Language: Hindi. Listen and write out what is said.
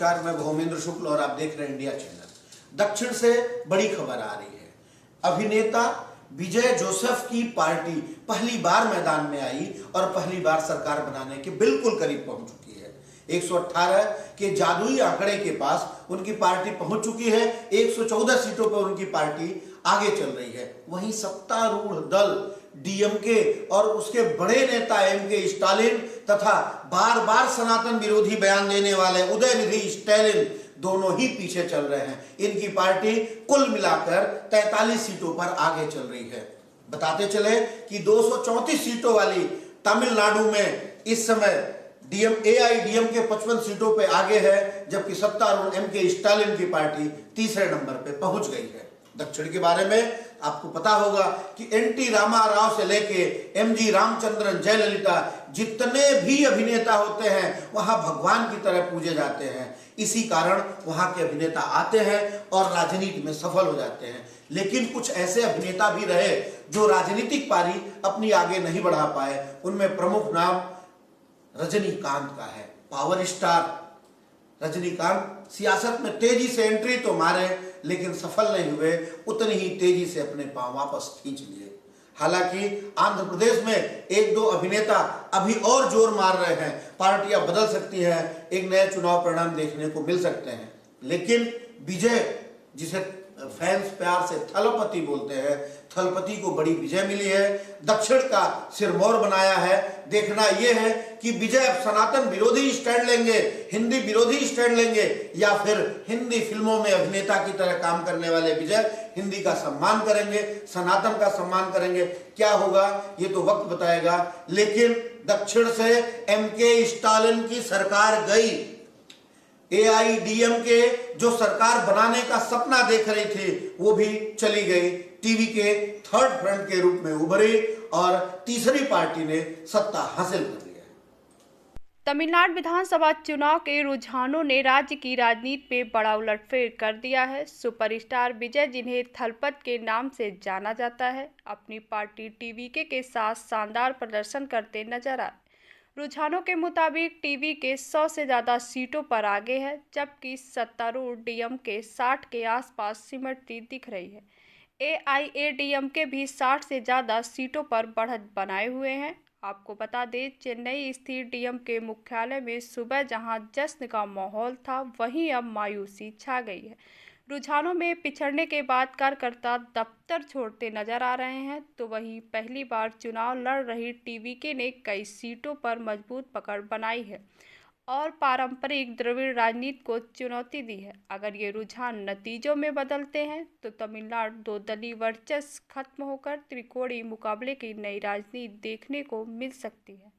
नमस्कार, मैं भौमेंद्र शुक्ल और आप देख रहे हैं इंडिया चैनल। दक्षिण से बड़ी खबर आ रही है। अभिनेता विजय जोसेफ की पार्टी पहली बार मैदान में आई और पहली बार सरकार बनाने के बिल्कुल करीब पहुंच चुकी है। 118 के जादुई आंकड़े के पास उनकी पार्टी पहुंच चुकी है। 114 सीटों पर उनकी पार्टी आगे चल रही है। वहीं सत्तारूढ़ दल डीएमके और उसके बड़े नेता एमके स्टालिन तथा बार बार सनातन विरोधी बयान देने वाले उदयनिधि स्टालिन दोनों ही पीछे चल रहे हैं। इनकी पार्टी कुल मिलाकर 43 सीटों पर आगे चल रही है। बताते चले कि 234 सीटों वाली तमिलनाडु में इस समय एआईडीएमके 55 सीटों पे आगे है, जबकि सत्तारूढ़ एमके स्टालिन की पार्टी तीसरे नंबर पे पहुंच गई है। दक्षिण के बारे में आपको पता होगा कि एनटी रामाराव से लेके एमजी रामचंद्रन, जयललिता, जितने भी अभिनेता होते हैं वहां भगवान की तरह पूजे जाते हैं। इसी कारण वहां के अभिनेता आते हैं और राजनीति में सफल हो जाते हैं। लेकिन कुछ ऐसे अभिनेता भी रहे जो राजनीतिक पारी अपनी आगे नहीं बढ़ा पाए। उनमें प्रमुख नाम रजनीकांत का है। पावर स्टार रजनीकांत सियासत में तेजी से एंट्री तो मारे, लेकिन सफल नहीं हुए। उतनी ही तेजी से अपने पांव वापस खींच लिए। हालांकि आंध्र प्रदेश में एक दो अभिनेता अभी और जोर मार रहे हैं। पार्टियां बदल सकती हैं, एक नए चुनाव परिणाम देखने को मिल सकते हैं। लेकिन विजय, जिसे फैंस प्यार से थलपति बोलते हैं, थलपति को बड़ी विजय मिली है। दक्षिण का सिरमौर बनाया है। देखना यह है कि विजय सनातन विरोधी स्टैंड लेंगे, हिंदी विरोधी स्टैंड लेंगे, या फिर हिंदी फिल्मों में अभिनेता की तरह काम करने वाले विजय हिंदी का सम्मान करेंगे, सनातन का सम्मान करेंगे। क्या होगा ये तो वक्त बताएगा। लेकिन दक्षिण से एमके स्टालिन की सरकार गई। एआईडीएमके जो सरकार बनाने का सपना देख रही थी वो भी चली गई। टीवी के थर्ड फ्रंट के रूप में उभरी और तीसरी पार्टी ने सत्ता हासिल कर ली है। तमिलनाडु विधानसभा चुनाव के रुझानों ने राज्य की राजनीति में बड़ा उलटफेर कर दिया है। सुपरस्टार विजय, जिन्हें थलपत के नाम से जाना जाता है, अपनी पार्टी टीवीके के साथ शानदार प्रदर्शन करते नजर आए। रुझानों के मुताबिक टीवी के 100 से ज़्यादा सीटों पर आगे है, जबकि सत्तारूढ़ डीएमके 60 के आसपास सिमटती दिख रही है। एआईएडीएमके भी 60 से ज़्यादा सीटों पर बढ़त बनाए हुए हैं। आपको बता दें, चेन्नई स्थित डीएमके मुख्यालय में सुबह जहां जश्न का माहौल था, वहीं अब मायूसी छा गई है। रुझानों में पिछड़ने के बाद कार्यकर्ता दफ्तर छोड़ते नजर आ रहे हैं, तो वहीं पहली बार चुनाव लड़ रही टीवीके ने कई सीटों पर मजबूत पकड़ बनाई है और पारंपरिक द्रविड़ राजनीति को चुनौती दी है। अगर ये रुझान नतीजों में बदलते हैं तो तमिलनाडु दो दलीय वर्चस्व खत्म होकर त्रिकोणीय मुकाबले की नई राजनीति देखने को मिल सकती है।